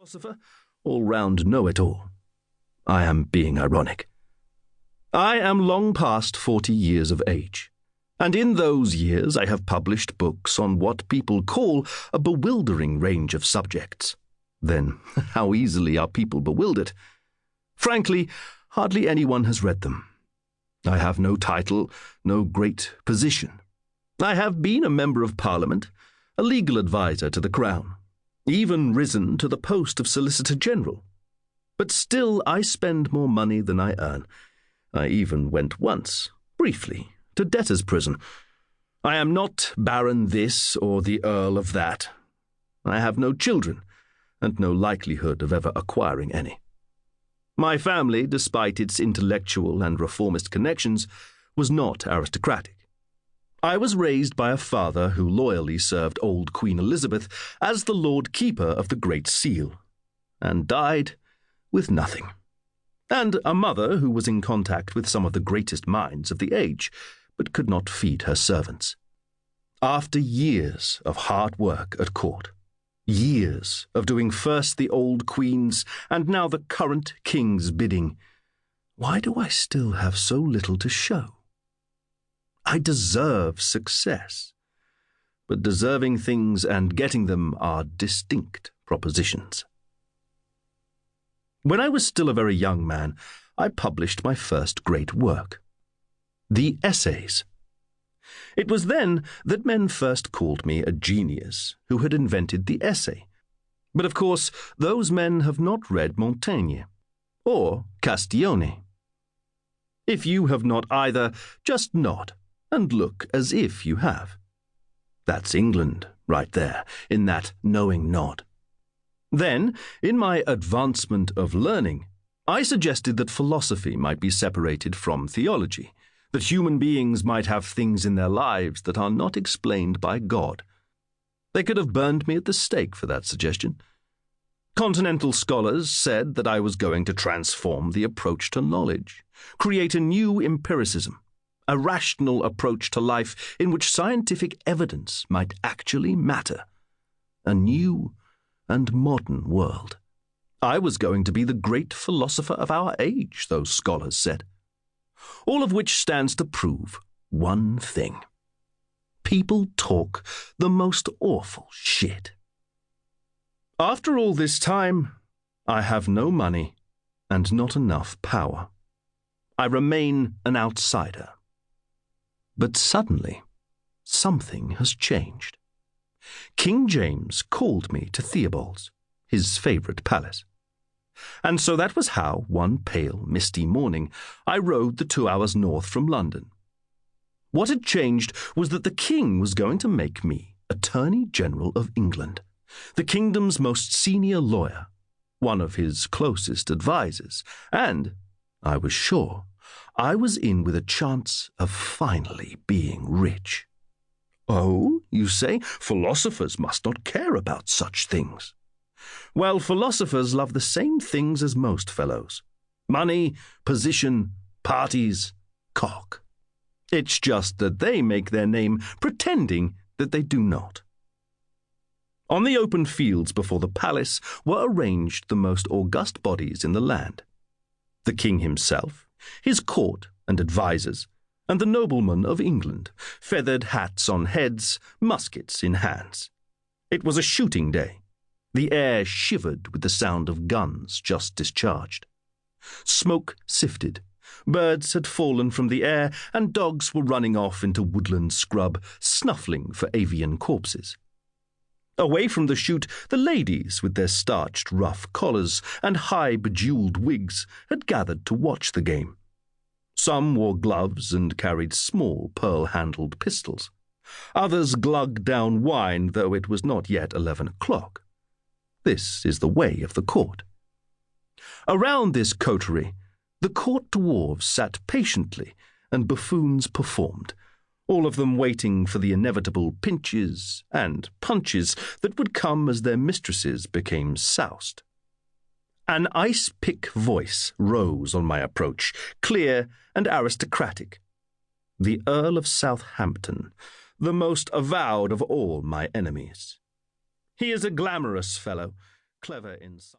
Philosopher, all-round know-it-all. I am being ironic. I am long past 40 years of age, and in those years I have published books on what people call a bewildering range of subjects. Then, how easily are people bewildered? Frankly, hardly anyone has read them. I have no title, no great position. I have been a member of Parliament, a legal adviser to the Crown, even risen to the post of Solicitor General. But still I spend more money than I earn. I even went once, briefly, to debtor's prison. I am not Baron this or the Earl of that. I have no children, and no likelihood of ever acquiring any. My family, despite its intellectual and reformist connections, was not aristocratic. I was raised by a father who loyally served old Queen Elizabeth as the Lord Keeper of the Great Seal, and died with nothing, and a mother who was in contact with some of the greatest minds of the age, but could not feed her servants. After years of hard work at court, years of doing first the old Queen's and now the current King's bidding, why do I still have so little to show? I deserve success, but deserving things and getting them are distinct propositions. When I was still a very young man, I published my first great work, the Essays. It was then that men first called me a genius who had invented the essay. But of course, those men have not read Montaigne or Castiglione. If you have not either, just nod and look as if you have. That's England right there, in that knowing nod. Then, in my advancement of learning, I suggested that philosophy might be separated from theology, that human beings might have things in their lives that are not explained by God. They could have burned me at the stake for that suggestion. Continental scholars said that I was going to transform the approach to knowledge, create a new empiricism, a rational approach to life in which scientific evidence might actually matter, a new and modern world. I was going to be the great philosopher of our age, those scholars said. All of which stands to prove one thing. People talk the most awful shit. After all this time, I have no money and not enough power. I remain an outsider. But suddenly, something has changed. King James called me to Theobald's, his favourite palace. And so that was how, one pale, misty morning, I rode the 2 hours north from London. What had changed was that the king was going to make me Attorney General of England, the kingdom's most senior lawyer, one of his closest advisers, and, I was sure, I was in with a chance of finally being rich. Oh, you say, philosophers must not care about such things. Well, philosophers love the same things as most fellows. Money, position, parties, cock. It's just that they make their name pretending that they do not. On the open fields before the palace were arranged the most august bodies in the land. The king himself, his court and advisers, and the noblemen of England, feathered hats on heads, muskets in hands. It was a shooting day. The air shivered with the sound of guns just discharged. Smoke sifted. Birds had fallen from the air, and dogs were running off into woodland scrub, snuffling for avian corpses. Away from the shoot, the ladies, with their starched rough collars and high bejewelled wigs, had gathered to watch the game. Some wore gloves and carried small pearl-handled pistols. Others glugged down wine, though it was not yet 11 o'clock. This is the way of the court. Around this coterie, the court dwarves sat patiently, and buffoons performed, all of them waiting for the inevitable pinches and punches that would come as their mistresses became soused. An ice-pick voice rose on my approach, clear and aristocratic. The Earl of Southampton, the most avowed of all my enemies. He is a glamorous fellow, clever in some